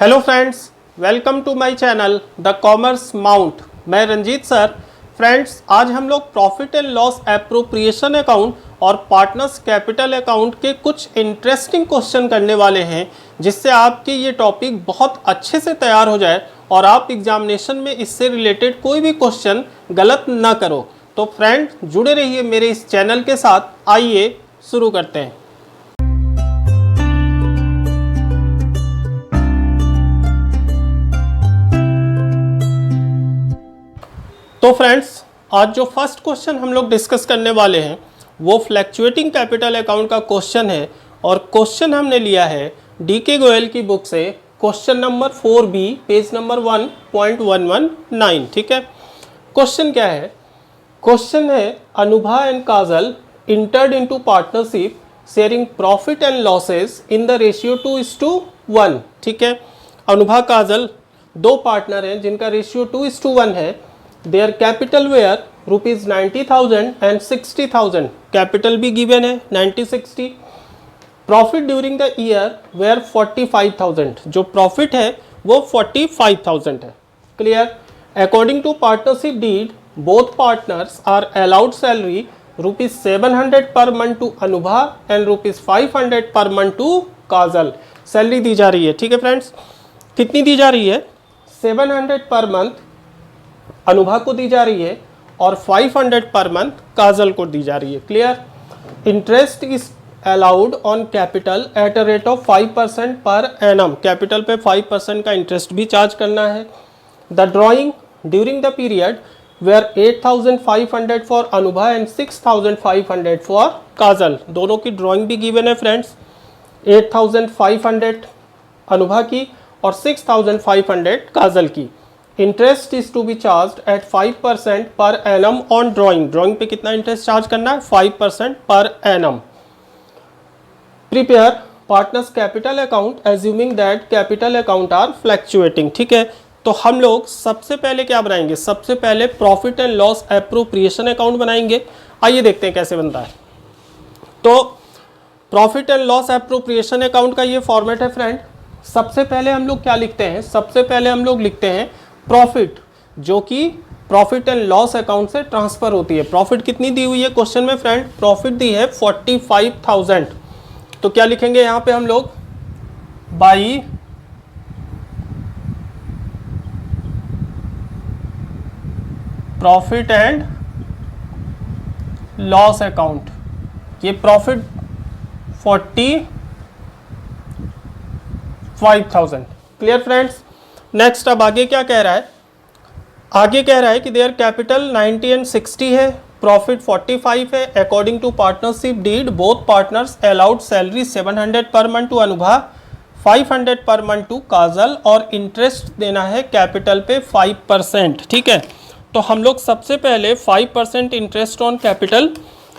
Hello friends, welcome to my channel the commerce mount. मैं Ranjeet sir. Friends, आज हम लोग profit and loss appropriation account और partners capital account के कुछ इंटरेस्टिंग क्वेश्चन करने वाले हैं, जिससे आपके ये टॉपिक बहुत अच्छे से तैयार हो जाए और आप एग्जामिनेशन में इससे रिलेटेड कोई भी क्वेश्चन गलत ना करो। तो फ्रेंड, जुड़े रहिए मेरे इस चैनल के साथ। आइए शुरू करते हैं। तो फ्रेंड्स, आज जो फर्स्ट क्वेश्चन हम लोग डिस्कस करने वाले हैं वो फ्लैक्चुएटिंग कैपिटल अकाउंट का क्वेश्चन है और क्वेश्चन हमने लिया है डीके गोयल की बुक से, question number 4B, page number 1.119। ठीक है, क्वेश्चन क्या है? क्वेश्चन है Anubha and Kajal entered into partnership sharing profit and losses in the ratio 2:1। ठीक है, अनुभा काजल दो पार्टनर हैं जिनका रेशियो 2:1 है। Their capital were rupees 90,000 and 60,000. Capital भी given है 90-60. Profit during the year were 45,000. जो profit है वो 45,000 है। Clear? According to partnership deed, both partners are allowed salary rupees 700 per month to Anubha and rupees 500 per month to Kajal. Salary दी जा रही है। ठीक है फ्रेंड्स, कितनी दी जा रही है? 700 पर मंथ अनुभा को दी जा रही है और 500 पर मंथ काजल को दी जा रही है। Clear? Interest is allowed on capital eight a rate of 5% per annum. Capital पे 5% का इंटरेस्ट भी चार्ज करना है। The drawing during the period were 8,500 for Anubha and 6,500 for Kajal. दोनों की ड्रॉइंग भी गिवन है फ्रेंड्स, 8,500 अनुभा की और 6,500 काजल की। Interest is to be charge at 5% per annum on drawing. Drawing पे कितना इंटरेस्ट चार्ज करना है? 5% per annum. Prepare partners capital account assuming that capital account are fluctuating. ठीक है, तो हम लोग सबसे पहले क्या बनाएंगे? सबसे पहले profit and loss appropriation account बनाएंगे। आइए देखते हैं कैसे बनता है। तो profit and loss appropriation account का ये फॉर्मेट है फ्रेंड। सबसे पहले हम लोग क्या लिखते हैं? सबसे पहले हम लोग लिखते हैं प्रॉफिट, जो कि प्रॉफिट एंड लॉस अकाउंट से ट्रांसफर होती है। प्रॉफिट कितनी दी हुई है क्वेश्चन में फ्रेंड? प्रॉफिट दी है 45,000। तो क्या लिखेंगे यहां पे हम लोग? By profit and loss account. ये प्रॉफिट 45,000। Clear friends? नेक्स्ट अब आगे क्या कह रहा है? आगे कह रहा है कि देयर कैपिटल 90 एंड 60 है, प्रॉफिट 45 है। According to partnership deed both partners allowed salary 700 per month to Anubha, 500 per month to काजल और इंटरेस्ट देना है कैपिटल पे 5%। ठीक है, तो हम लोग सबसे पहले 5% इंटरेस्ट ऑन कैपिटल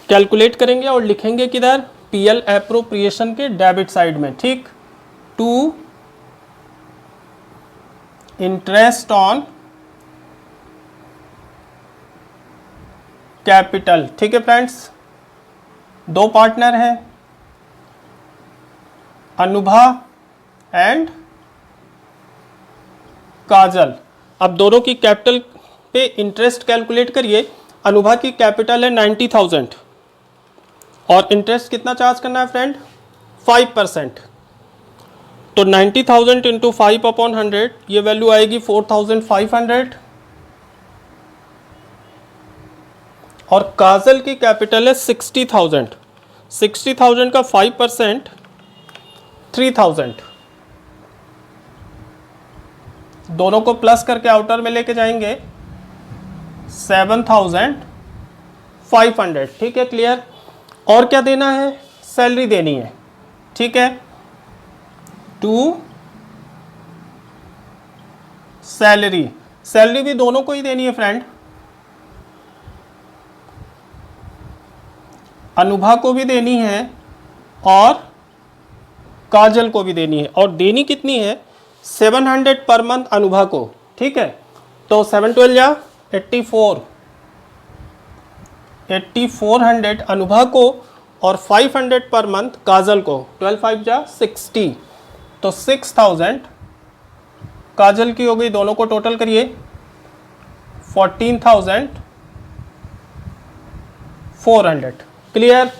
कैलकुलेट करेंगे और लिखेंगे किधर? पीएल एप्रोप्रिएशन के डेबिट साइड में। ठीक, टू इंटरेस्ट ऑन कैपिटल। ठीक है फ्रेंड्स, दो पार्टनर हैं अनुभा एंड काजल। अब दोनों की कैपिटल पे इंटरेस्ट कैलकुलेट करिए। अनुभा की कैपिटल है 90,000 और इंटरेस्ट कितना चार्ज करना है फ्रेंड? 5%। तो 90,000 इंटू 5/100, ये वैल्यू आएगी 4,500। और काजल की कैपिटल है 60,000। 60,000 का 5% 3,000। दोनों को प्लस करके आउटर में लेके जाएंगे 7,500। ठीक है, क्लियर? और क्या देना है? सैलरी देनी है। ठीक है, टू सैलरी। सैलरी भी दोनों को ही देनी है फ्रेंड, अनुभा को भी देनी है और काजल को भी देनी है। और देनी कितनी है? 700 पर मंथ अनुभा को। ठीक है, तो 712 या 84, 8400 अनुभा को और 500 पर मंथ काजल को। 12 5 जा 60, तो 6,000 काजल की हो गई, दोनों को टोटल करिए 14,400। क्लियर।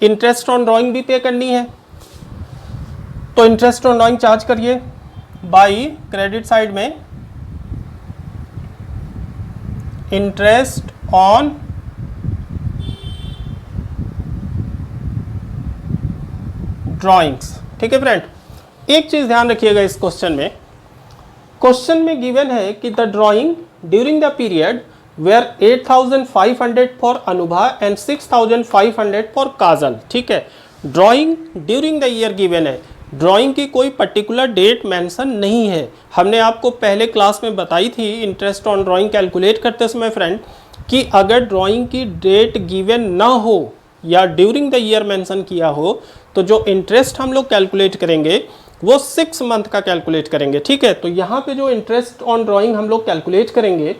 इंटरेस्ट ऑन ड्राइंग भी पे करनी है, तो इंटरेस्ट ऑन ड्राइंग चार्ज करिए बाई क्रेडिट साइड में इंटरेस्ट ऑन ड्राइंग्स। ठीक है फ्रेंड, एक चीज ध्यान रखिएगा इस क्वेश्चन में गिवन है कि the drawing during the period were 8,500 for Anubha and 6,500 for Kajal. ठीक है, drawing during the year given है, ड्राइंग की कोई पर्टिकुलर डेट मेंशन नहीं है। हमने आपको पहले क्लास में बताई थी इंटरेस्ट ऑन ड्राइंग कैलकुलेट करते समय फ्रेंड कि अगर ड्राइंग की डेट गिवन ना हो या ड्यूरिंग द ईयर मेंशन किया हो तो जो इंटरेस्ट हम लोग कैलकुलेट करेंगे वो 6 मंथ का कैलकुलेट करेंगे। ठीक है, तो यहाँ पे जो इंटरेस्ट ऑन ड्राइंग हम लोग कैलकुलेट करेंगे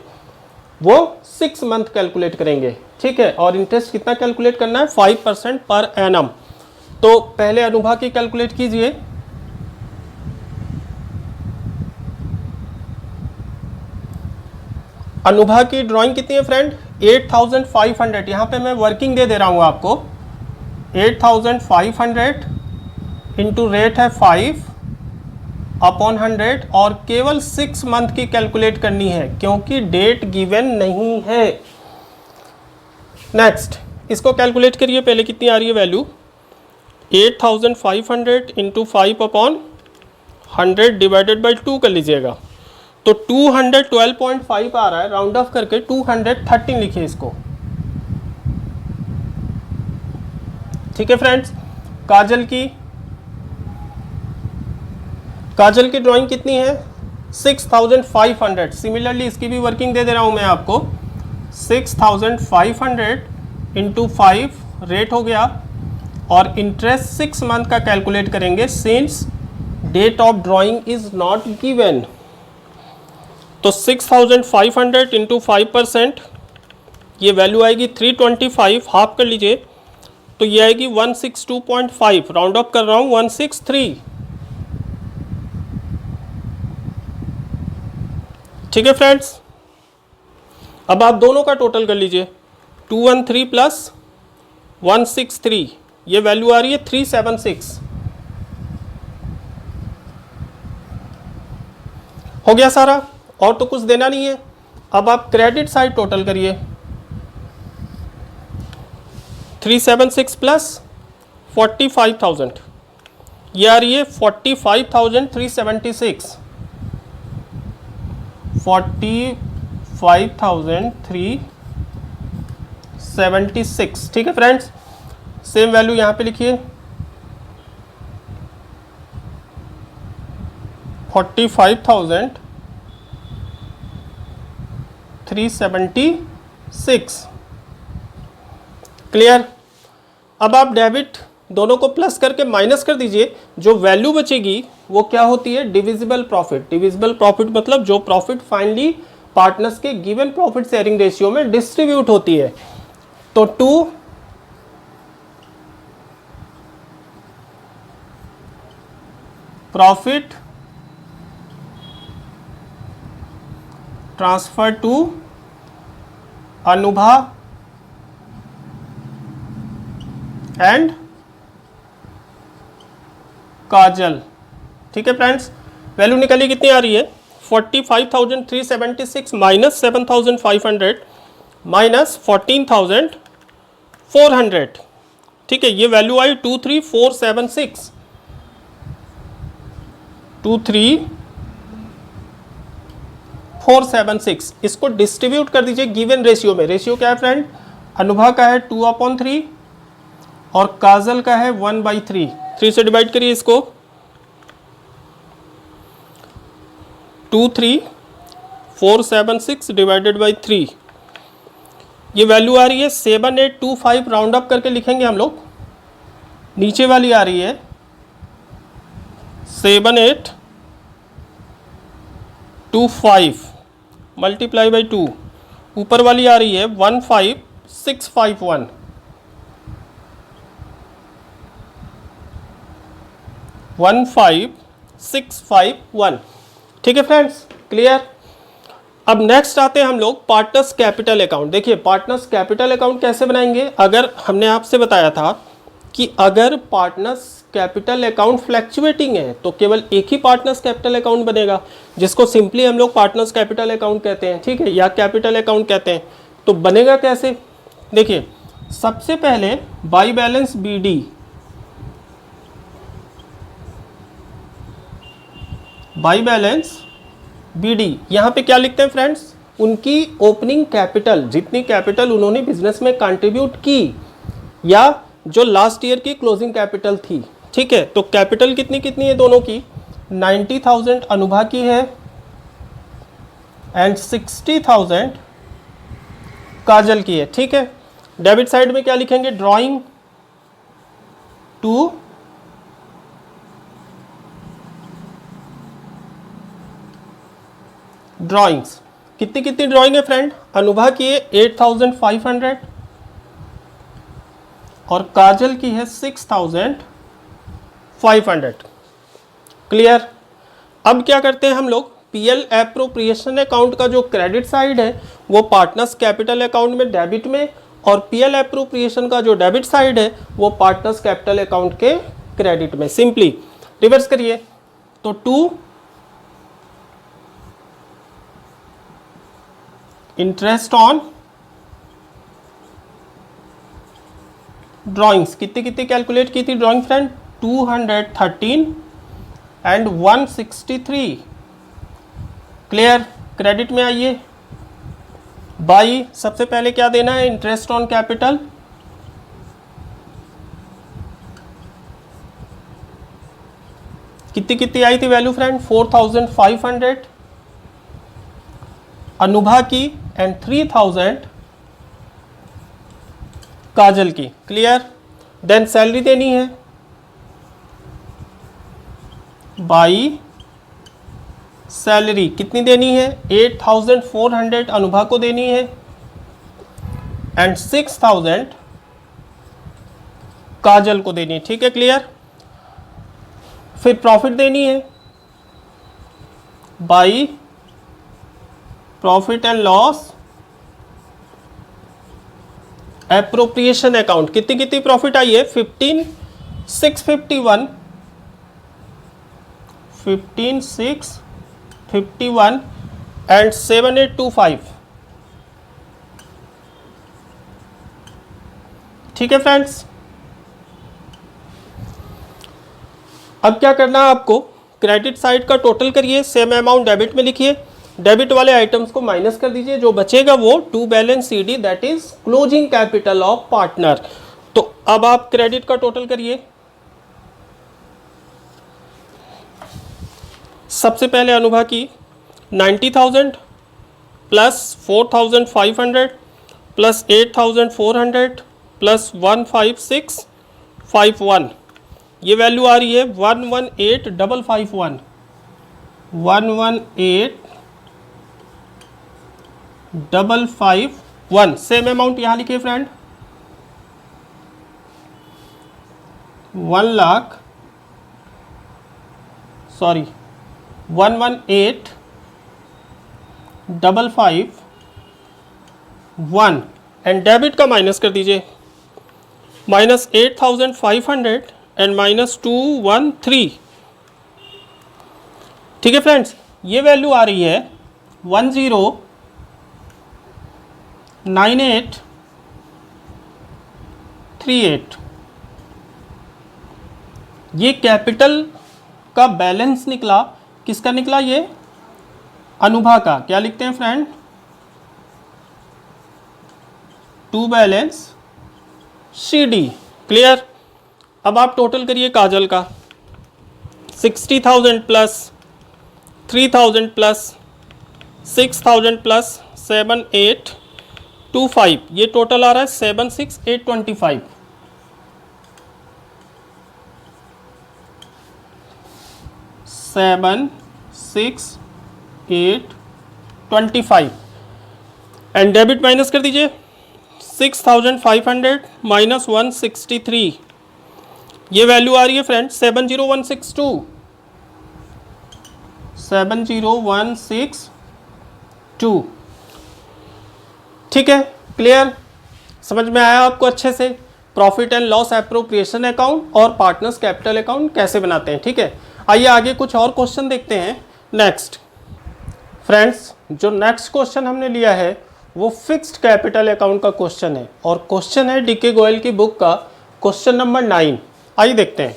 वो 6 मंथ कैलकुलेट करेंगे। ठीक है, और इंटरेस्ट कितना कैलकुलेट करना है, 5% पर एनम। तो पहले अनुभा की कैलकुलेट कीजिए। अनुभा की ड्राइंग कितनी है फ्रेंड, 8,500। यहाँ पे मैं वर्किंग दे रहा हूँ आपको, 8,500 इंटू रेट है 5/100 और केवल 6 मंथ की कैलकुलेट करनी है क्योंकि डेट गिवन नहीं है। नेक्स्ट इसको कैलकुलेट करिए, पहले कितनी आ रही है वैल्यू, 8,500 इंटू 5/100 डिवाइडेड बाई 2 कर लीजिएगा, तो 212.5 आ रहा है, राउंड ऑफ करके 213 लिखिए इसको। ठीक है फ्रेंड्स, काजल की ड्राइंग कितनी है, 6,500। सिमिलरली इसकी भी वर्किंग दे रहा हूं मैं आपको, 6,500 इंटू 5 रेट हो गया और इंटरेस्ट 6 मंथ का कैलकुलेट करेंगे since date of drawing is not given. तो 6,500 इंटू 5%, ये वैल्यू आएगी 325, हाफ कर लीजिए तो ये आएगी 162.5, राउंड ऑफ कर रहा हूँ 163। ठीक है फ्रेंड्स, अब आप दोनों का टोटल कर लीजिए, 213 प्लस 163, ये वैल्यू आ रही है 376। हो गया सारा, और तो कुछ देना नहीं है। अब आप क्रेडिट साइड टोटल करिए, 376 प्लस 45,000, ये आ रही है 45,376, 45,376। ठीक है फ्रेंड्स, सेम वैल्यू यहाँ पे लिखिए, 45,376। क्लियर। अब आप डेबिट दोनों को प्लस करके माइनस कर दीजिए, जो वैल्यू बचेगी वो क्या होती है, डिविजिबल प्रॉफिट। डिविजिबल प्रॉफिट मतलब जो प्रॉफिट फाइनली पार्टनर्स के गिवन प्रॉफिट शेयरिंग रेशियो में डिस्ट्रीब्यूट होती है। तो 2 profit transfer to Anubha and Kajal. ठीक है फ्रेंड्स, वैल्यू निकली कितनी आ रही है, 45,376 माइनस 7,500 माइनस 14,400। ठीक है, ये वैल्यू आई 23476, 23476। इसको डिस्ट्रीब्यूट कर दीजिए गिवन रेशियो में। रेशियो क्या है फ्रेंड, अनुभा का है 2/3 और काजल का है 1/3। 3 से डिवाइड करिए इसको, 23476 डिवाइडेड बाई 3, ये वैल्यू आ रही है 7825, राउंड अप करके लिखेंगे हम लोग। नीचे वाली आ रही है 7825 मल्टीप्लाई बाई 2, ऊपर वाली आ रही है 15651। 15651। ठीक है फ्रेंड्स, क्लियर। अब नेक्स्ट आते हैं हम लोग पार्टनर्स कैपिटल अकाउंट। देखिए पार्टनर्स कैपिटल अकाउंट कैसे बनाएंगे। अगर हमने आपसे बताया था कि अगर पार्टनर्स कैपिटल अकाउंट फ्लैक्चुएटिंग है तो केवल एक ही पार्टनर्स कैपिटल अकाउंट बनेगा, जिसको सिंपली हम लोग पार्टनर्स कैपिटल अकाउंट कहते हैं, ठीक है, या कैपिटल अकाउंट कहते हैं। तो बनेगा कैसे, देखिए सबसे पहले by balance BD, by balance BD, यहाँ पे क्या लिखते हैं फ्रेंड्स, उनकी ओपनिंग कैपिटल, जितनी कैपिटल उन्होंने बिजनेस में कंट्रीब्यूट की या जो लास्ट ईयर की क्लोजिंग कैपिटल थी, ठीक है। तो कैपिटल कितनी कितनी है दोनों की, 90,000 अनुभा की है एंड 60,000 काजल की है, ठीक है। डेबिट साइड में क्या लिखेंगे, ड्राइंग टू ड्राइंग्स। कितनी कितनी ड्राइंग है फ्रेंड, अनुभा की है 8,500 और काजल की है 6,500, क्लियर। अब क्या करते हैं हम लोग, PL एप्रोप्रिएशन अकाउंट का जो क्रेडिट साइड है वो पार्टनर्स कैपिटल अकाउंट में डेबिट में, और PL एप्रोप्रिएशन का जो डेबिट साइड है वो पार्टनर्स कैपिटल अकाउंट के क्रेडिट में। सिंपली रिवर्स करिए तो 2 इंटरेस्ट ऑन ड्राइंग्स। कितनी कितनी कैलकुलेट की थी drawing friend, 213 and 163, clear. Credit में आइए, बाई सबसे पहले क्या देना है, इंटरेस्ट ऑन कैपिटल, कितनी कितनी आई थी वैल्यू फ्रेंड, 4,500 अनुभा की एंड 3,000 काजल की, क्लियर। देन सैलरी देनी है, बाई सैलरी कितनी देनी है, 8,400 अनुभा को देनी है एंड 6,000 काजल को देनी है, ठीक है, क्लियर। फिर प्रॉफिट देनी है, by profit and loss appropriation account. कितनी कितनी प्रॉफिट आई है, 15,651 एंड 7,825, ठीक है फ्रेंड्स। अब क्या करना है आपको, क्रेडिट साइड का टोटल करिए, सेम अमाउंट डेबिट में लिखिए, डेबिट वाले आइटम्स को माइनस कर दीजिए, जो बचेगा वो to balance CD, that is closing capital of partner. तो अब आप क्रेडिट का टोटल करिए। सबसे पहले अनुभा की 90,000 प्लस 4,500 प्लस 8,400 प्लस 15651, ये वैल्यू आ रही है 118,551, 118,551। सेम अमाउंट यहाँ लिखिए फ्रेंड, 118,551 एंड डेबिट का माइनस कर दीजिए, -8,500 एंड -213, ठीक है फ्रेंड्स। ये वैल्यू आ रही है 109838। ये कैपिटल का बैलेंस निकला, किसका निकला, ये अनुभा का। क्या लिखते हैं friend, to balance CD, clear. अब आप टोटल करिए काजल का, 60,000 प्लस 3,000 प्लस 6,000 प्लस 7,825, ये टोटल आ रहा है 76,825। एंड डेबिट माइनस कर दीजिए, 6,500 माइनस 163, ये वैल्यू आ रही है फ्रेंड 70162, 70162। ठीक है, क्लियर, समझ में आया आपको अच्छे से? Profit and loss appropriation account और पार्टनर्स कैपिटल अकाउंट कैसे बनाते हैं। ठीक है, आइए आगे कुछ और क्वेश्चन देखते हैं। नेक्स्ट फ्रेंड्स, जो नेक्स्ट क्वेश्चन हमने लिया है वो फिक्स्ड कैपिटल अकाउंट का क्वेश्चन है और क्वेश्चन है डीके गोयल की बुक का क्वेश्चन नंबर 9। आइए देखते हैं।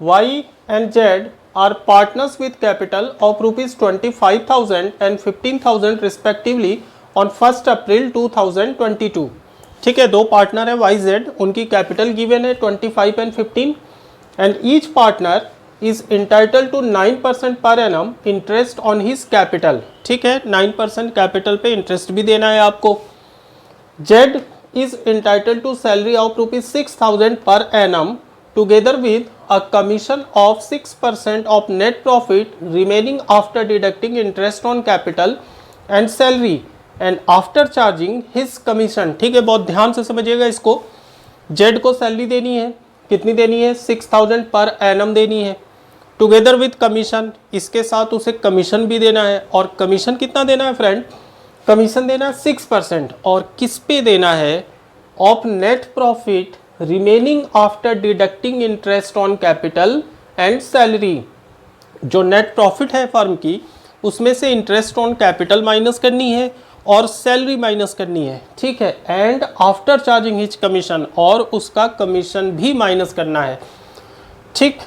Y and Z are partners with capital of rupees 25,000 and 15,000 respectively on 1st April 2022। ठीक है, दो पार्टनर है YZ, उनकी कैपिटल गिवन है 25 and 15 and each partner is entitled to 9% per annum interest on his capital. ठीक है, 9% capital पे interest भी देना है आपको। Z is entitled to salary of rupees 6,000 per annum together with a commission of 6% of net profit remaining after deducting interest on capital and salary and after charging his commission। ठीक है, बहुत ध्यान से समझिएगा इसको। Z को salary देनी है, कितनी देनी है? 6,000 पर एनम देनी है, टुगेदर विथ कमीशन, इसके साथ उसे कमीशन भी देना है। और कमीशन कितना देना है फ्रेंड? कमीशन देना है 6%। और किस पे देना है? Of net profit remaining after deducting interest on capital and salary. जो नेट प्रॉफिट है फर्म की, उसमें से इंटरेस्ट ऑन कैपिटल माइनस करनी है और सैलरी माइनस करनी है। ठीक है, and after charging his commission, और उसका कमीशन भी माइनस करना है। ठीक,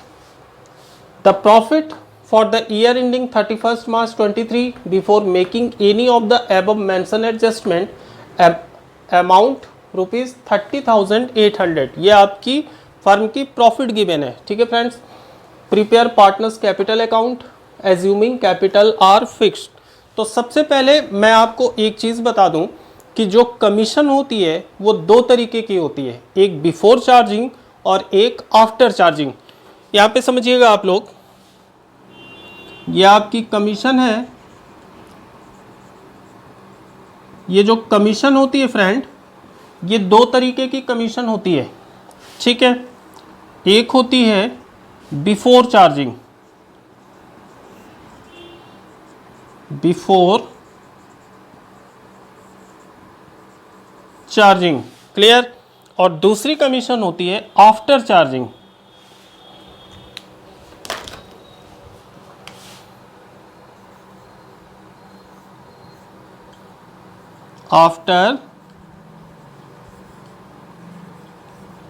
the profit for the year ending 31st March 23 before making any of the above mentioned adjustment amount rupees 30,800। ये आपकी फर्म की प्रॉफिट गिवन है। ठीक है friends, prepare partners capital account assuming capital R fixed. तो सबसे पहले मैं आपको एक चीज़ बता दूं कि जो कमीशन होती है वो दो तरीके की होती है, एक बिफोर चार्जिंग और एक आफ्टर चार्जिंग। यहाँ पे समझिएगा आप लोग, ये आपकी कमीशन है। ये जो कमीशन होती है फ्रेंड, ये दो तरीके की कमीशन होती है। ठीक है, एक होती है before charging, before charging, clear, और दूसरी कमीशन होती है आफ्टर चार्जिंग। After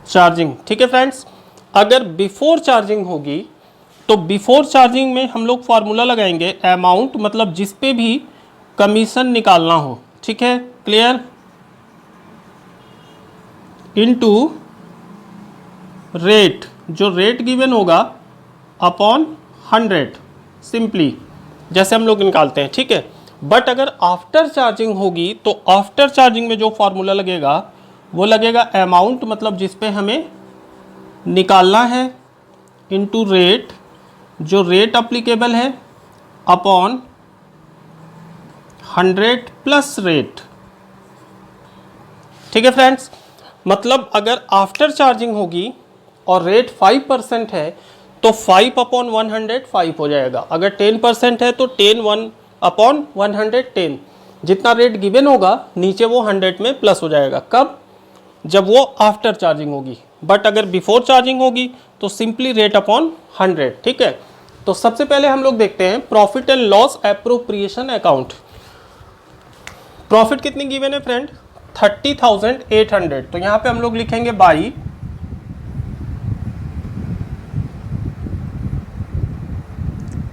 charging. ठीक है फ्रेंड्स, अगर बिफोर चार्जिंग होगी तो बिफोर चार्जिंग में हम लोग फार्मूला लगाएंगे अमाउंट, मतलब जिस पे भी कमीशन निकालना हो। ठीक है, क्लियर, इनटू रेट, जो रेट गिवन होगा अपॉन 100, सिंपली जैसे हम लोग निकालते हैं। ठीक है, बट अगर आफ्टर चार्जिंग होगी तो आफ्टर चार्जिंग में जो फार्मूला लगेगा वो लगेगा अमाउंट, मतलब जिस पे हमें निकालना है, इनटू रेट, जो रेट अप्लीकेबल है, अपॉन 100 प्लस रेट। ठीक है फ्रेंड्स, मतलब अगर आफ्टर चार्जिंग होगी और रेट 5% है तो 5 अपॉन 100 5 हो जाएगा। अगर 10% है तो 10 अपॉन 110, जितना रेट गिवन होगा नीचे वो 100 में प्लस हो जाएगा। कब? जब वो आफ्टर चार्जिंग होगी। बट अगर बिफोर चार्जिंग होगी तो सिंपली रेट अपॉन 100। ठीक है, तो सबसे पहले हम लोग देखते हैं profit and loss appropriation account. Profit कितनी गिवन है फ्रेंड? 30,800। तो यहाँ पे हम लोग लिखेंगे by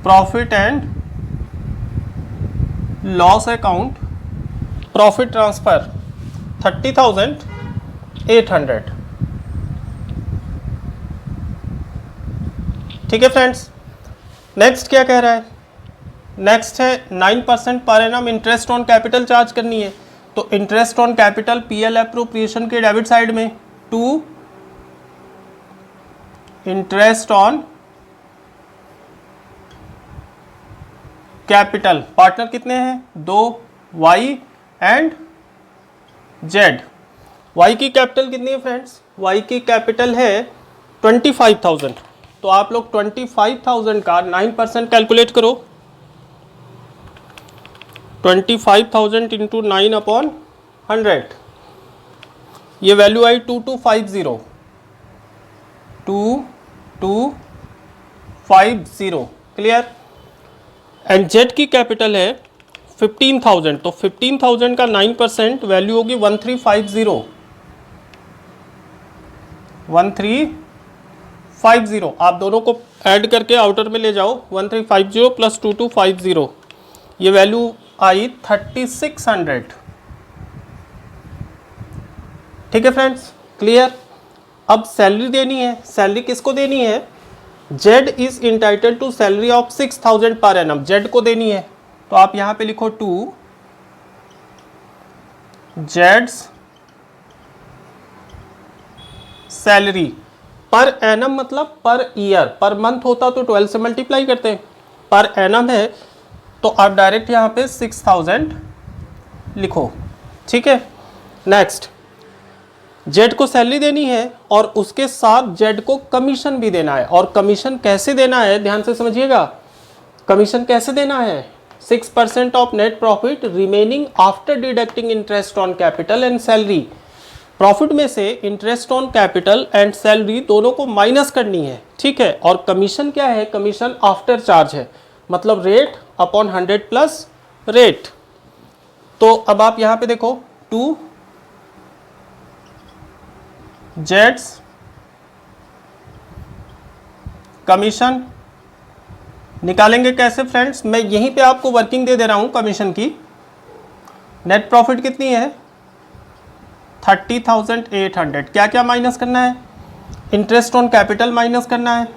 profit and loss account, profit transfer 30,800। ठीक है फ्रेंड्स, नेक्स्ट क्या कह रहा है? नेक्स्ट है 9% per annum interest on capital charge करनी है। तो interest on capital PL appropriation के डेबिट साइड में, to interest on capital, partner कितने हैं? दो, वाई एंड जेड। वाई की कैपिटल कितनी है फ्रेंड्स? वाई की कैपिटल है 25,000। तो आप लोग 25,000 का 9% कैलकुलेट करो। 25,000 इंटू 9/100, ये value I 2250, 2250। Clear. And Z की कैपिटल है 15,000, तो 15,000 का 9% वैल्यू होगी 1350, 1350। आप दोनों को ऐड करके आउटर में ले जाओ, 1350 प्लस 2250, ये वैल्यू आई 3600। ठीक है फ्रेंड्स, क्लियर। अब सैलरी देनी है, सैलरी किसको देनी है? Z is entitle to salary of 6000 per annum, Z को देनी है। तो आप यहां पे लिखो टू जेड्स सैलरी पर एनम, मतलब पर ईयर, पर मंथ होता तो 12 से मल्टीप्लाई करते हैं, पर एनम है तो आप डायरेक्ट यहां पे 6000 लिखो। ठीक है। नेक्स्ट, जेड को सैलरी देनी है और उसके साथ जेड को कमीशन भी देना है। और कमीशन कैसे देना है, ध्यान से समझिएगा। कमीशन कैसे देना है? 6% of net profit remaining after deducting interest on capital and salary. Profit में से interest on capital and salary दोनों को माइनस करनी है। ठीक है। और कमीशन क्या है? कमीशन आफ्टर चार्ज है, मतलब रेट अपॉन 100 प्लस रेट। तो अब आप यहां पे देखो, टू जेड्स कमीशन निकालेंगे कैसे फ्रेंड्स? मैं यहीं पे आपको वर्किंग दे रहा हूं कमीशन की। नेट प्रॉफिट कितनी है? 30,800। क्या क्या माइनस करना है? इंटरेस्ट ऑन कैपिटल माइनस करना है,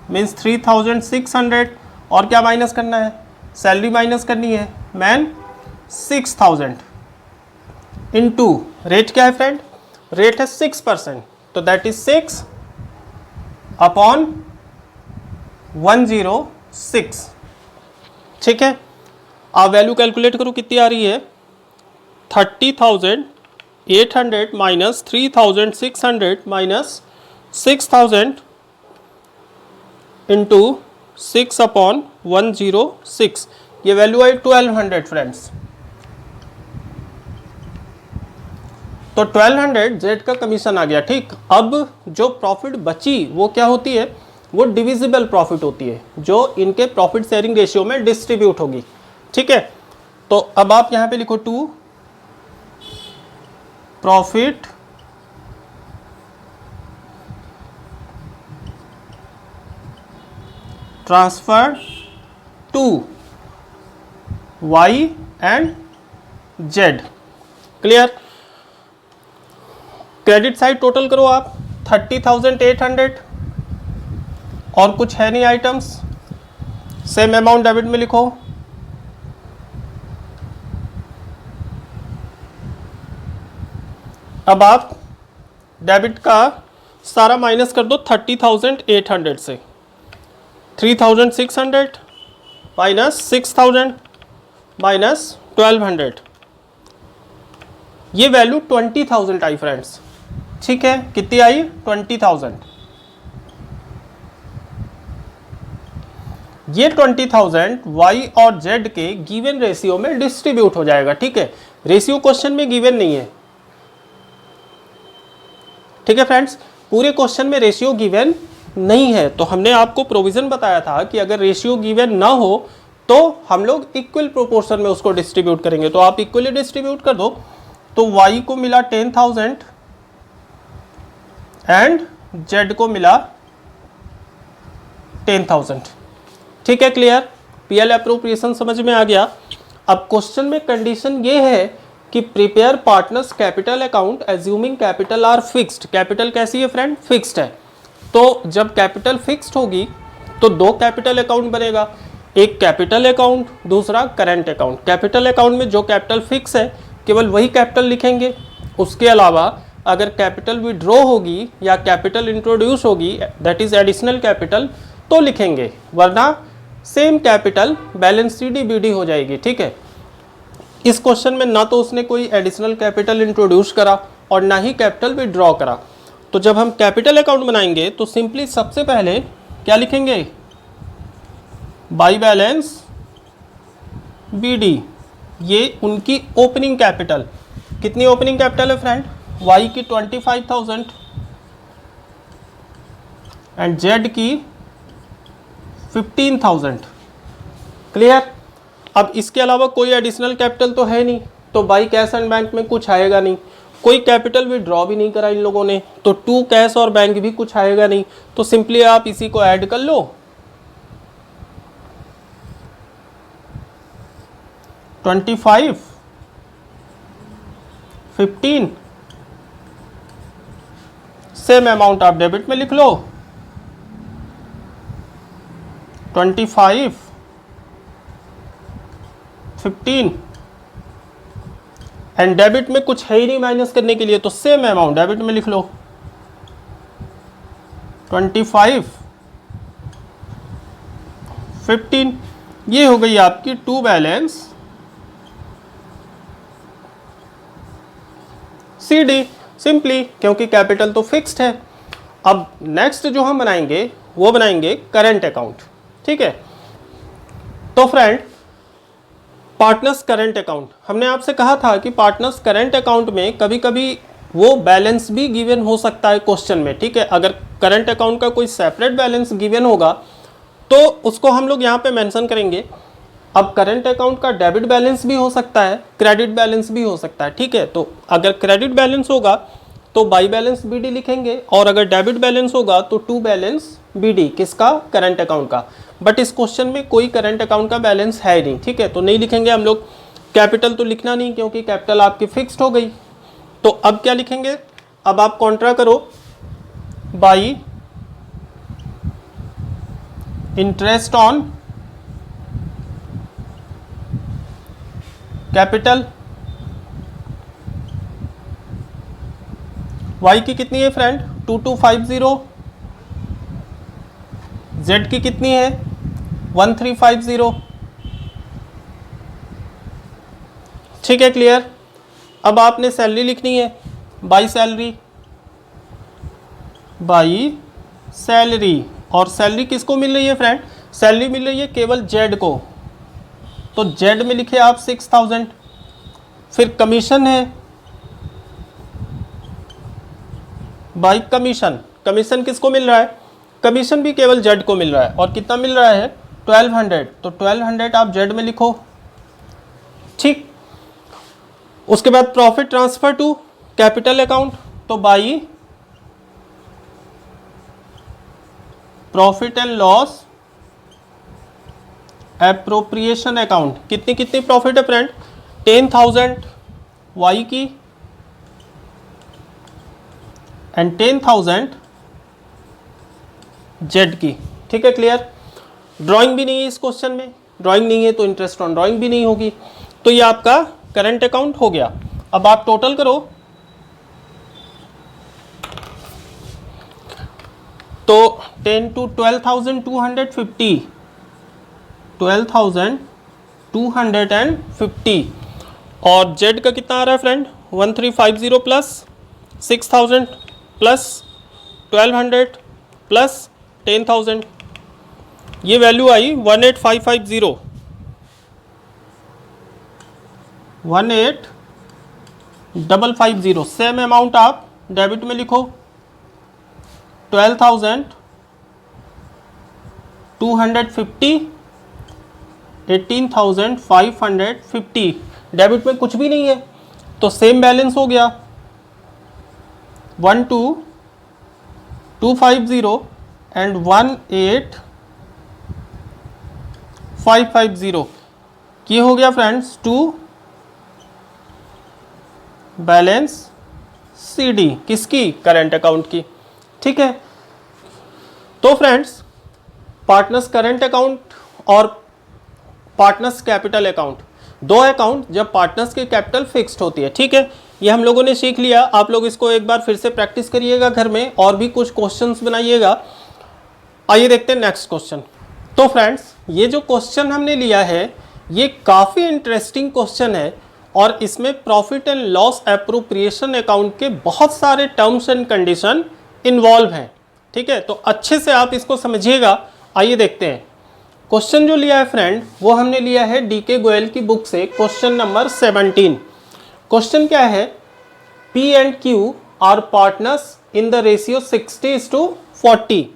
मीन्स 3,600। और क्या माइनस करना है? सैलरी माइनस करनी है, मैन 6,000 इनटू रेट क्या है फ्रेंड? रेट है 6%, तो दैट इज 6 अपॉन 106। ठीक है। आप वैल्यू कैलकुलेट करो कितनी आ रही है? 30,800 माइनस 3,600 माइनस 6,000 इंटू 6 अपॉन 106, ये वैल्यू आई 1200 फ्रेंड्स। तो 1200 जेड का कमीशन आ गया। ठीक। अब जो प्रॉफिट बची वो क्या होती है? वो डिविजिबल प्रॉफिट होती है, जो इनके प्रॉफिट शेयरिंग रेशियो में डिस्ट्रीब्यूट होगी। ठीक है। तो अब आप यहां पे लिखो to profit transfer to Y and Z. Clear. Credit side total करो आप 30,800, और कुछ है नहीं आइटम्स। सेम अमाउंट डेबिट में लिखो। अब आप डेबिट का सारा माइनस कर दो 30,800 से। 3,600 माइनस 6,000 माइनस 1200, ये वैल्यू 20,000 आई फ्रेंड्स। ठीक है। कितनी आई? 20,000। ये 20,000 वाई और जेड के गिवन रेशियो में डिस्ट्रीब्यूट हो जाएगा। ठीक है। रेशियो क्वेश्चन में गिवन नहीं है। ठीक है फ्रेंड्स, पूरे क्वेश्चन में रेशियो गिवन नहीं है, तो हमने आपको प्रोविजन बताया था कि अगर रेशियो गिवन ना हो तो हम लोग इक्वल प्रोपोर्शन में उसको डिस्ट्रीब्यूट करेंगे। तो आप इक्वली डिस्ट्रीब्यूट कर दो। तो y को मिला 10,000 एंड z को मिला 10,000। ठीक है। क्लियर। पीएल अप्रोप्रिएशन समझ में आ गया। अब क्वेश्चन में कंडीशन ये है कि prepare partners capital account assuming capital R fixed. Capital कैसी है फ्रेंड? फिक्स्ड है। तो जब कैपिटल फिक्स्ड होगी तो दो कैपिटल अकाउंट बनेगा, एक कैपिटल अकाउंट, दूसरा करंट अकाउंट। कैपिटल अकाउंट में जो कैपिटल फिक्स है केवल वही कैपिटल लिखेंगे। उसके अलावा अगर कैपिटल विड्रॉ होगी या कैपिटल इंट्रोड्यूस होगी, दैट इज एडिशनल कैपिटल, तो लिखेंगे, वरना same capital balance sheet DBD हो जाएगी। ठीक है। इस क्वेश्चन में ना तो उसने कोई एडिशनल कैपिटल इंट्रोड्यूस करा और ना ही कैपिटल विड्रॉ करा। तो जब हम कैपिटल अकाउंट बनाएंगे तो सिंपली सबसे पहले क्या लिखेंगे, बाई बैलेंस BD। ये उनकी ओपनिंग कैपिटल, कितनी ओपनिंग कैपिटल है फ्रेंड, Y की 25,000 एंड Z की 15,000। क्लियर। अब इसके अलावा कोई एडिशनल कैपिटल तो है नहीं, तो बाई कैश एंड बैंक में कुछ आएगा नहीं, कोई कैपिटल विड्रॉ भी नहीं करा इन लोगों ने, तो टू कैश और बैंक भी कुछ आएगा नहीं, तो सिंपली आप इसी को ऐड कर लो, 25, 15, सेम अमाउंट आप डेबिट में लिख लो, 25, 15 एंड डेबिट में कुछ है ही नहीं माइनस करने के लिए, तो सेम अमाउंट डेबिट में लिख लो, 25, 15। ये हो गई आपकी टू बैलेंस CD, सिंपली, क्योंकि कैपिटल तो फिक्स्ड है। अब नेक्स्ट जो हम बनाएंगे वो बनाएंगे करंट अकाउंट। ठीक है, तो फ्रेंड पार्टनर्स करंट अकाउंट, हमने आपसे कहा था कि पार्टनर्स करंट अकाउंट में कभी कभी वो बैलेंस भी गिवन हो सकता है क्वेश्चन में। ठीक है, अगर करंट अकाउंट का कोई सेपरेट बैलेंस गिवन होगा तो उसको हम लोग यहाँ पे मेंशन करेंगे। अब करंट अकाउंट का डेबिट बैलेंस भी हो सकता है, क्रेडिट बैलेंस भी हो सकता है। ठीक है, तो अगर क्रेडिट बैलेंस होगा तो बाई बैलेंस BD लिखेंगे, और अगर डेबिट बैलेंस होगा तो टू बैलेंस BD, किसका, करंट अकाउंट का। बट इस क्वेश्चन में कोई करंट अकाउंट का बैलेंस है नहीं। ठीक है, तो नहीं लिखेंगे हम लोग, कैपिटल तो लिखना नहीं क्योंकि कैपिटल आपकी फिक्स्ड हो गई। तो अब क्या लिखेंगे, अब आप कॉन्ट्रा करो, by interest on capital. Y की कितनी है फ्रेंड, 2250, Z की कितनी है, 1350। ठीक है, क्लियर। अब आपने सैलरी लिखनी है, बाई सैलरी, बाई सैलरी, और सैलरी किसको मिल रही है फ्रेंड, सैलरी मिल रही है केवल Z को, तो Z में लिखे आप 6000। फिर कमीशन है, बाई कमीशन, कमीशन किसको मिल रहा है, कमीशन भी केवल Z को मिल रहा है, और कितना मिल रहा है, 1200, तो 1200 आप Z में लिखो। ठीक, उसके बाद profit transfer to capital account, तो by profit and loss appropriation account. कितनी कितनी प्रॉफिट है फ्रेंड, 10,000 Y की एंड 10,000 Z की। ठीक है, क्लियर। ड्राइंग भी नहीं है इस क्वेश्चन में, ड्राइंग नहीं है तो इंटरेस्ट ऑन ड्राइंग भी नहीं होगी, तो ये आपका करंट अकाउंट हो गया। अब आप टोटल करो, तो 10 to 12,250, 12,250, और Z का कितना आ रहा है फ्रेंड, 1350 प्लस 6000 प्लस 1200 प्लस 10,000, ये वैल्यू आई 18550, 18550। सेम अमाउंट आप डेबिट में लिखो, 12,250, 18,550। डेबिट में कुछ भी नहीं है तो सेम बैलेंस हो गया, 12,250 एंड 18,550। ये हो गया फ्रेंड्स टू बैलेंस CD, किसकी, करंट अकाउंट की। ठीक है, तो फ्रेंड्स पार्टनर्स करंट अकाउंट और पार्टनर्स कैपिटल अकाउंट, दो अकाउंट जब पार्टनर्स की कैपिटल फिक्स्ड होती है। ठीक है, ये हम लोगों ने सीख लिया, आप लोग इसको एक बार फिर से प्रैक्टिस करिएगा घर में, और भी कुछ क्वेश्चंस बनाइएगा। आइए देखते हैं नेक्स्ट क्वेश्चन। तो फ्रेंड्स ये जो क्वेश्चन हमने लिया है ये काफ़ी इंटरेस्टिंग क्वेश्चन है, और इसमें profit and loss appropriation account के बहुत सारे टर्म्स एंड कंडीशन इन्वॉल्व हैं। ठीक है, तो अच्छे से आप इसको समझिएगा। आइए देखते हैं क्वेश्चन जो लिया है फ्रेंड, वो हमने लिया है डीके गोयल की बुक से, क्वेश्चन नंबर 17। क्वेश्चन क्या है, P and Q are partners in the ratio 60:40.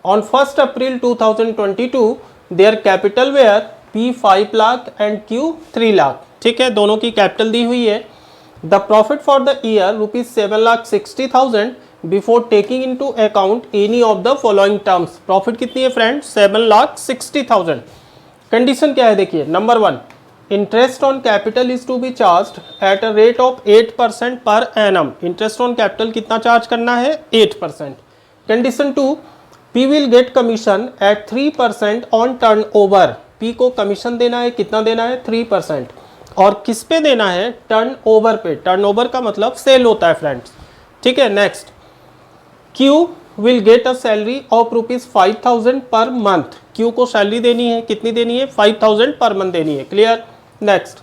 On 1st April 2022, their capital were P 5 lakh and Q 3 lakh. ठीक है, दोनों की कैपिटल दी हुई है। The profit for the year rupees 7,60,000 before taking into account any of the following terms. Profit कितनी है friend, 7,60,000। Condition क्या है देखिए, number 1, interest on capital is to be charge at a rate of 8% per annum. Interest on capital कितना चार्ज करना है, 8%। Condition 2, P will get commission at 3% on turnover. P को कमीशन देना है, कितना देना है, 3%। और किस पे देना है, टर्न ओवर पे। टर्न ओवर का मतलब सेल होता है फ्रेंड्स, ठीक है। Next, Q will get a salary of ₹5,000 per month. Q को सैलरी देनी है, कितनी देनी है, 5,000 पर मंथ देनी है, clear. Next,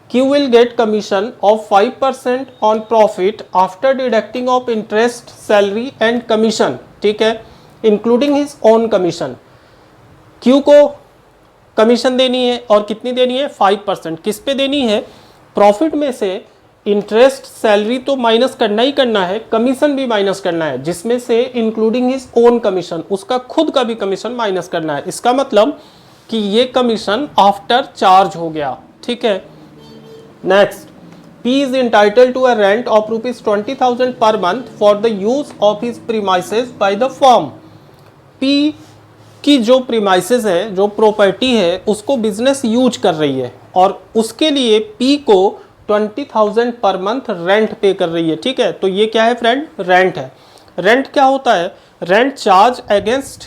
Q will get commission of 5% on profit after deducting of interest, salary and commission, ठीक है, including his own commission. Q को कमीशन देनी है और कितनी देनी है, 5%। किस पे देनी है, प्रॉफिट में से इंटरेस्ट, सैलरी तो माइनस करना ही करना है, कमीशन भी माइनस करना है, जिसमें से इंक्लूडिंग हिज ओन कमीशन, उसका खुद का भी कमीशन माइनस करना है। इसका मतलब कि ये कमीशन आफ्टर चार्ज हो गया, ठीक है। Next, P is entitled to a rent of ₹20,000 per month for the use of his premises by the firm. P की जो प्रीमाइसेस है, जो प्रॉपर्टी है, उसको बिजनेस यूज कर रही है और उसके लिए P को 20,000 पर मंथ रेंट पे कर रही है, ठीक है। तो ये क्या है फ्रेंड, रेंट है। रेंट क्या होता है, रेंट चार्ज अगेंस्ट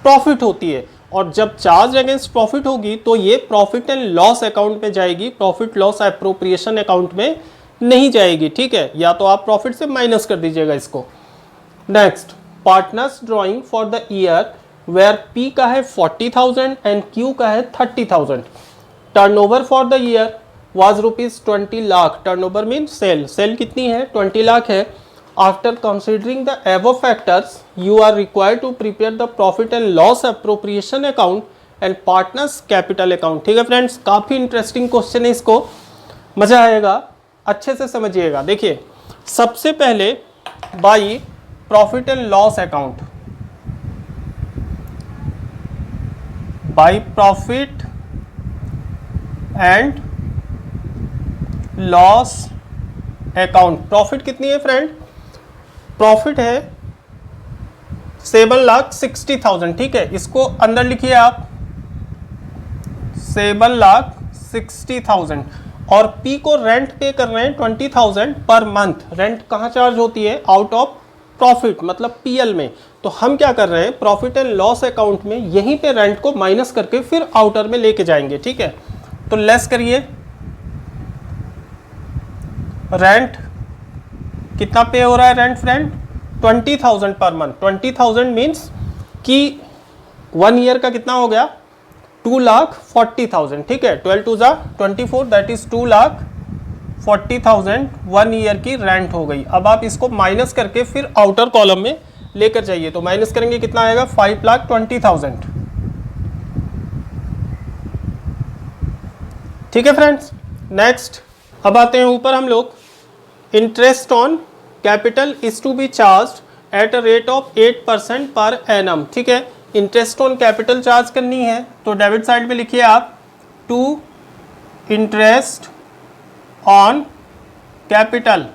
प्रॉफिट होती है, और जब चार्ज अगेंस्ट प्रॉफिट होगी तो ये प्रॉफिट एंड लॉस अकाउंट में जाएगी, प्रॉफिट लॉस एप्रोप्रिएशन अकाउंट में नहीं जाएगी, ठीक है। या तो आप प्रॉफिट से माइनस कर दीजिएगा इसको। Next, partners drawing for the year where P का है 40,000 एंड Q का है 30,000। Turnover for the year was ₹20 lakh. Turnover mean sale, sale कितनी है, 20 लाख है। After considering the above factors you are required to prepare the profit and loss appropriation account and partners capital account, ठीक है friends. काफ़ी interesting question है, इसको मजा आएगा, अच्छे से समझिएगा। देखिए, सबसे पहले by profit and loss account, by profit and loss account. Profit कितनी है फ्रेंड, प्रॉफिट है 7,60,000, ठीक है। इसको अंदर लिखिए आप, 7,60,000। और P को रेंट पे कर रहे हैं 20,000 पर मंथ। रेंट कहाँ चार्ज होती है, आउट ऑफ प्रॉफिट, मतलब PL में। तो हम क्या कर रहे हैं, प्रॉफिट एंड लॉस अकाउंट में यहीं पे रेंट को माइनस करके फिर आउटर में लेके जाएंगे, ठीक है। तो लेस करिए, रेंट कितना पे हो रहा है rent friend, 20,000 per month. 20,000 means कि 1 ईयर का कितना हो गया, 2,40,000, ठीक है। 12 2 जा 24, दैट इज 2,40,000 1 ईयर की रेंट हो गई। अब आप इसको माइनस करके फिर आउटर कॉलम में लेकर जाइए, तो माइनस करेंगे कितना आएगा, 5,20,000, ठीक है फ्रेंड्स। नेक्स्ट, अब आते हैं ऊपर हम लोग, interest on capital is to be charge at a rate of 8% per annum, ठीक है। इंटरेस्ट ऑन कैपिटल चार्ज करनी है तो डेबिट साइड में लिखिए आप, to interest on capital,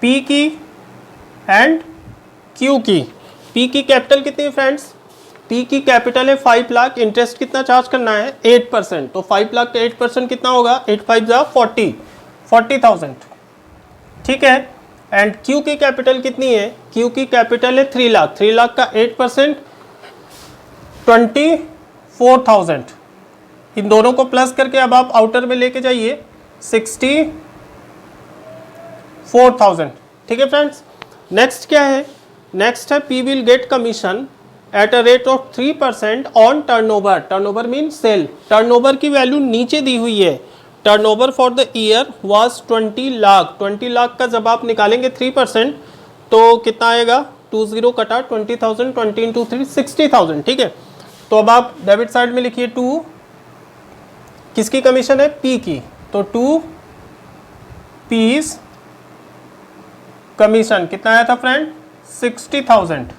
P की एंड Q की। P की कैपिटल कितनी है फ्रेंड्स, P की कैपिटल है 5 लाख, इंटरेस्ट कितना चार्ज करना है, 8%। तो 5 लाख का 8% कितना होगा, 8 5 जा 40,000, ठीक है। एंड Q की कैपिटल कितनी है, Q की कैपिटल है 3 लाख, 3 लाख का 8% 24,000। इन दोनों को प्लस करके अब आप आउटर में लेके जाइए, 64,000, ठीक है फ्रेंड्स। नेक्स्ट क्या है, नेक्स्ट है P will get commission at a rate of 3% on turnover. Turnover mean sale. Turnover की वैल्यू नीचे दी हुई है, turnover for the year was 20 lakh. 20 lakh का जब आप निकालेंगे 3%, तो कितना आएगा, 20 कटा 20,000, 20 इंटू 3 60,000, ठीक है। तो अब आप डेबिट साइड में लिखिए 2, किसकी कमीशन है, पी की, तो 2 पीस कमीशन कितना आया था फ्रेंड, 60,000,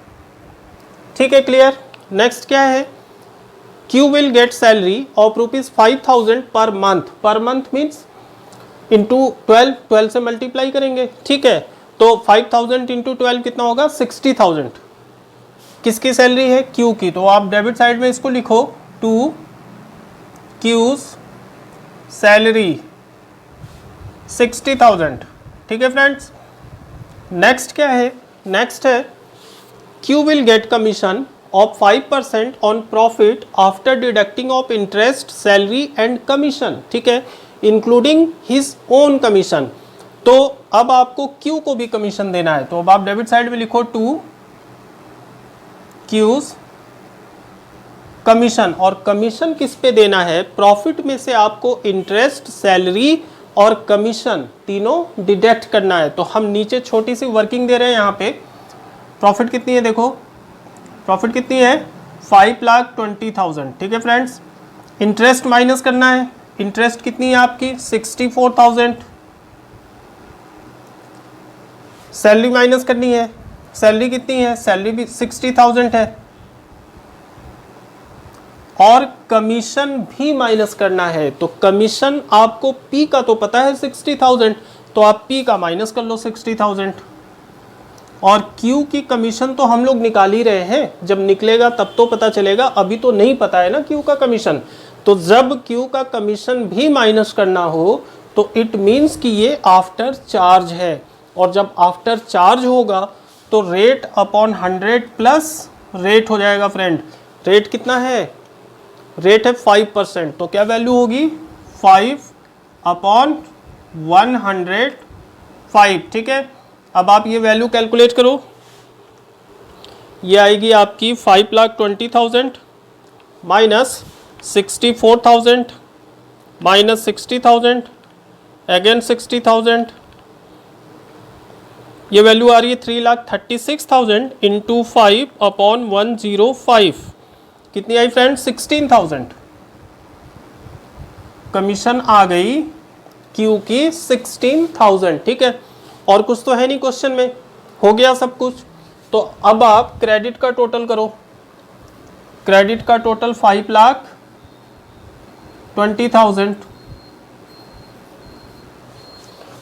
ठीक है, क्लियर। नेक्स्ट क्या है, Q will get salary of ₹5,000 per month means into 12 से मल्टीप्लाई करेंगे, ठीक है। तो 5,000 इंटू 12 कितना होगा, 60,000, किसकी सैलरी है, Q की। तो आप डेबिट साइड में इसको लिखो 2 Q's सैलरी 60,000, ठीक है फ्रेंड्स। नेक्स्ट क्या है, नेक्स्ट है Q will get commission of 5% on profit after deducting of interest, salary and commission, ठीक है, इंक्लूडिंग हिज ओन कमीशन। तो अब आपको Q को भी कमीशन देना है, तो अब आप डेबिट साइड में लिखो 2 Q's कमीशन, और कमीशन किस पे देना है, प्रॉफिट में से आपको इंटरेस्ट, सैलरी और कमीशन तीनों डिडक्ट करना है। तो हम नीचे छोटी सी वर्किंग दे रहे हैं, यहाँ पे प्रॉफिट कितनी है, देखो प्रॉफिट कितनी है, 5,20,000, ठीक है फ्रेंड्स। इंटरेस्ट माइनस करना है, इंटरेस्ट कितनी है आपकी, 64,000। सैलरी माइनस करनी है, सैलरी कितनी है, सैलरी भी 60,000 है, और कमीशन भी माइनस करना है। तो कमीशन आपको पी का तो पता है 60,000, तो आप पी का माइनस कर लो 60,000, और Q की कमीशन तो हम लोग निकाल ही रहे हैं, जब निकलेगा तब तो पता चलेगा, अभी तो नहीं पता है ना Q का कमीशन। तो जब Q का कमीशन भी माइनस करना हो तो इट मीन्स कि ये आफ्टर चार्ज है, और जब आफ्टर चार्ज होगा तो रेट अपॉन 100 प्लस रेट हो जाएगा फ्रेंड। रेट कितना है, रेट है 5%, तो क्या वैल्यू होगी, 5/105, ठीक है। अब आप ये वैल्यू कैलकुलेट करो, ये आएगी आपकी 5,20,000 माइनस 64,000 माइनस 60,000 अगेन 60,000, ये वैल्यू आ रही है 3,36,000 इंटू 5/105, कितनी आई फ्रेंड, 16,000। कमीशन आ गई Q की 16,000, ठीक है। और कुछ तो है नहीं क्वेश्चन में, हो गया सब कुछ। तो अब आप क्रेडिट का टोटल करो, क्रेडिट का टोटल 5,20,000।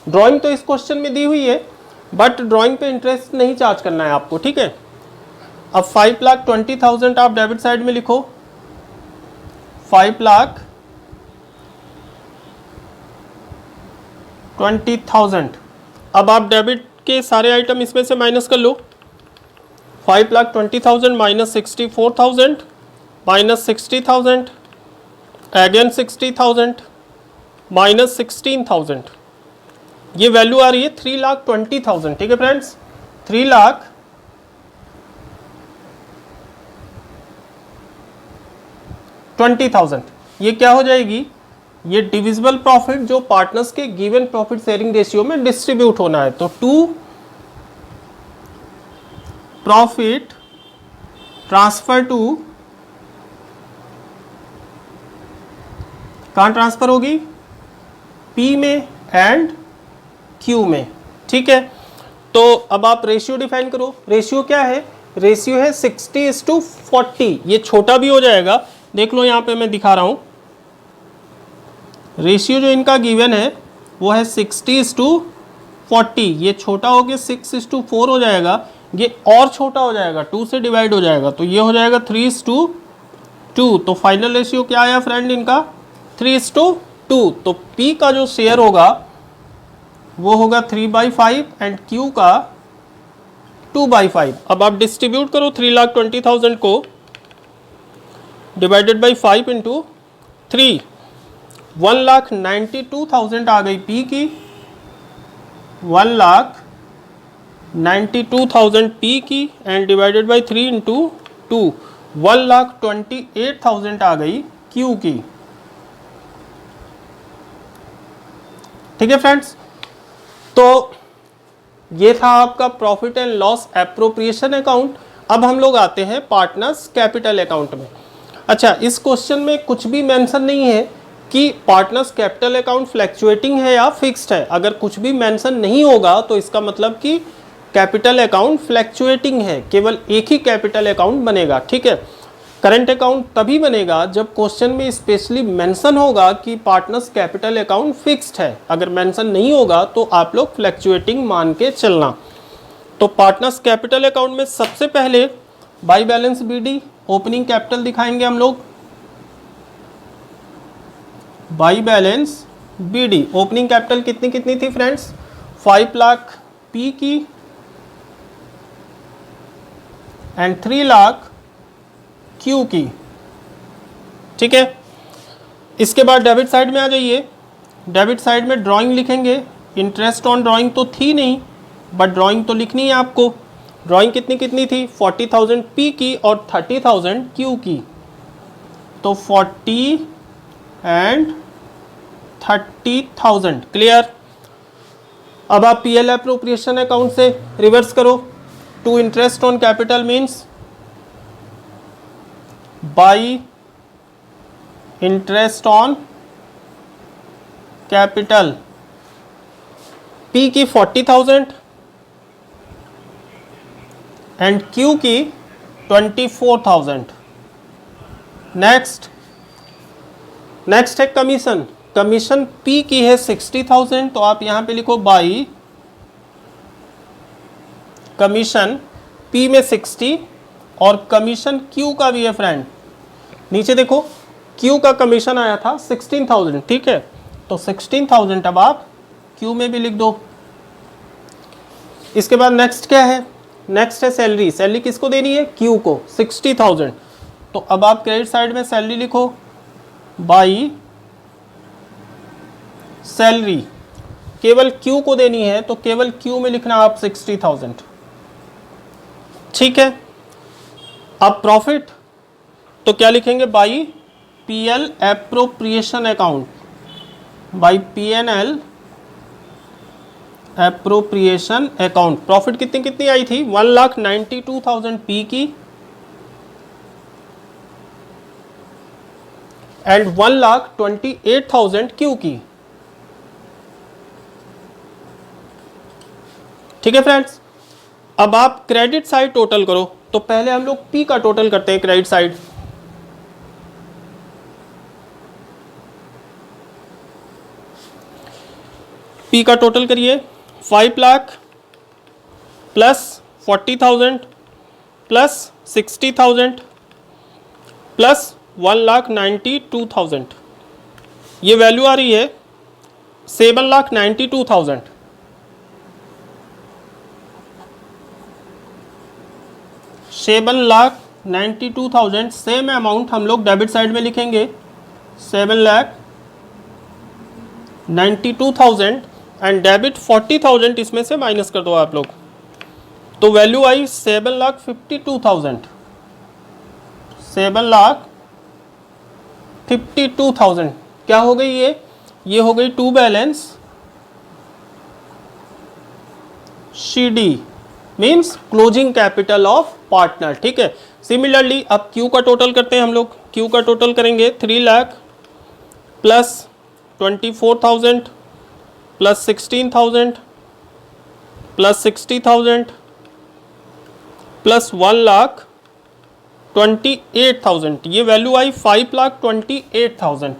ड्राइंग तो इस क्वेश्चन में दी हुई है, बट ड्राइंग पे इंटरेस्ट नहीं चार्ज करना है आपको, ठीक है। अब 5,20,000 आप डेबिट साइड में लिखो, 5,20,000। अब आप डेबिट के सारे आइटम इसमें से माइनस कर लो, 5,20,000 माइनस 64,000 माइनस 60,000 अगेन 60,000 माइनस 16,000, ये वैल्यू आ रही है 3,20,000, ठीक है फ्रेंड्स। 3,20,000 ये क्या हो जाएगी, ये डिविजिबल प्रॉफिट जो पार्टनर्स के गिवन प्रॉफिट शेयरिंग रेशियो में डिस्ट्रीब्यूट होना है। तो 2 प्रॉफिट ट्रांसफर टू, कहां ट्रांसफर होगी, P में एंड Q में, ठीक है। तो अब आप रेशियो डिफाइन करो, रेशियो क्या है, रेशियो है 60:40, ये छोटा भी हो जाएगा, देख लो यहाँ पे मैं दिखा रहा हूं। रेशियो जो इनका गिवन है वो है 60:40, ये छोटा हो गया 6:4 हो जाएगा, ये और छोटा हो जाएगा 2 से डिवाइड हो जाएगा, तो ये हो जाएगा 3:2। तो फाइनल रेशियो क्या आया फ्रेंड इनका, 3:2। तो P का जो शेयर होगा वो होगा 3/5 एंड Q का 2/5। अब आप डिस्ट्रीब्यूट करो 3,20,000 को डिवाइडेड बाई 5 इंटू 3, 1,92,000 आ गई P की, 1,92,000 P की एंड डिवाइडेड बाई 3 इंटू 2, 1,28,000 आ गई Q की, ठीक है फ्रेंड्स। तो ये था आपका profit and loss appropriation account. अब हम लोग आते हैं पार्टनर्स कैपिटल अकाउंट में। अच्छा, इस क्वेश्चन में कुछ भी मेंशन नहीं है कि पार्टनर्स कैपिटल अकाउंट फ्लैक्चुएटिंग है या फिक्स्ड है। अगर कुछ भी मेंशन नहीं होगा तो इसका मतलब कि कैपिटल अकाउंट फ्लैक्चुएटिंग है, केवल एक ही कैपिटल अकाउंट बनेगा। ठीक है, करंट अकाउंट तभी बनेगा जब क्वेश्चन में स्पेशली मेंशन होगा कि पार्टनर्स कैपिटल अकाउंट फिक्स्ड है। अगर मेंशन नहीं होगा तो आप लोग फ्लैक्चुएटिंग मान के चलना। तो पार्टनर्स कैपिटल अकाउंट में सबसे पहले by balance BD opening capital दिखाएंगे हम लोग। By balance BD opening capital कितनी कितनी थी फ्रेंड्स? 5 लाख पी की एंड 3 लाख क्यू की। ठीक है, इसके बाद डेबिट साइड में आ जाइए। डेबिट साइड में ड्राइंग लिखेंगे। इंटरेस्ट ऑन ड्राइंग तो थी नहीं, बट ड्राइंग तो लिखनी है आपको। ड्राइंग कितनी कितनी थी? 40,000 पी की और 30,000 क्यू की। तो 40 एंड 30,000 क्लियर। अब आप पीएल एप्रोप्रिएशन अकाउंट से रिवर्स करो। To interest on capital means by interest on capital. P की 40,000 एंड क्यू की 24,000। नेक्स्ट है कमीशन। कमीशन पी की है 60,000, तो आप यहां पे लिखो बाई कमीशन पी में 60 और कमीशन क्यू का भी है फ्रेंड। नीचे देखो क्यू का कमीशन आया था 16,000। ठीक है, तो 16,000 अब आप क्यू में भी लिख दो। इसके बाद नेक्स्ट क्या है? नेक्स्ट है सैलरी। सैलरी किसको देनी है? क्यू को, 60,000। तो अब आप क्रेडिट साइड में सैलरी लिखो बाई सैलरी। केवल क्यू को देनी है तो केवल क्यू में लिखना आप 60,000। ठीक है, अब प्रॉफिट तो क्या लिखेंगे? By PL appropriation account. By PNL appropriation account. Profit कितनी कितनी आई थी? 1,92,000 पी की एंड 1,28,000 क्यू की। ठीक है फ्रेंड्स, अब आप क्रेडिट साइड टोटल करो। तो पहले हम लोग पी का टोटल करते हैं क्रेडिट साइड। पी का टोटल करिए। 5 लाख प्लस 40,000 प्लस 60,000 प्लस 1,92,000। ये वैल्यू आ रही है 7,92,000। 7,92,000 सेम अमाउंट हम लोग डेबिट साइड में लिखेंगे। 7,92,000 एंड डेबिट 40,000 इसमें से माइनस कर दो आप लोग। तो वैल्यू आई 7,52,000। 7,52,000 क्या हो गई? ये हो गई to balance CD means closing capital of partner. ठीक है, सिमिलरली अब क्यू का टोटल करते हैं हम लोग। क्यू का टोटल करेंगे 3 lakh plus 24,000 plus 16,000 plus 60,000 plus 1,28,000। ये वैल्यू आई 5,28,000।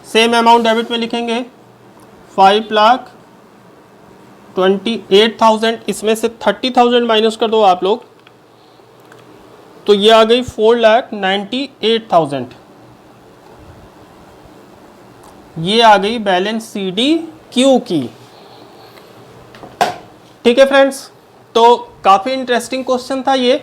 सेम अमाउंट डेबिट में लिखेंगे 5,28,000। इसमें से 30,000 माइनस कर दो आप लोग, तो ये आ गई 4,98,000। ये आ गई बैलेंस CD क्यू की। ठीक है फ्रेंड्स, तो काफ़ी इंटरेस्टिंग क्वेश्चन था ये,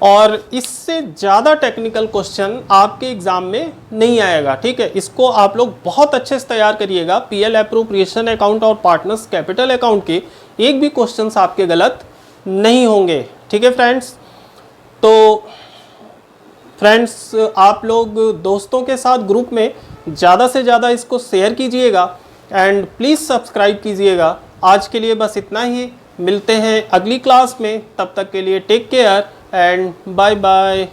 और इससे ज़्यादा टेक्निकल क्वेश्चन आपके एग्ज़ाम में नहीं आएगा। ठीक है, इसको आप लोग बहुत अच्छे से तैयार करिएगा। पीएल एप्रोप्रिएशन अकाउंट और पार्टनर्स कैपिटल अकाउंट के एक भी क्वेश्चंस आपके गलत नहीं होंगे। ठीक है फ्रेंड्स, तो फ्रेंड्स आप लोग दोस्तों के साथ ग्रुप में ज़्यादा से ज़्यादा इसको शेयर कीजिएगा एंड प्लीज़ सब्सक्राइब कीजिएगा। आज के लिए बस इतना ही, मिलते हैं अगली क्लास में, तब तक के लिए take care and bye bye.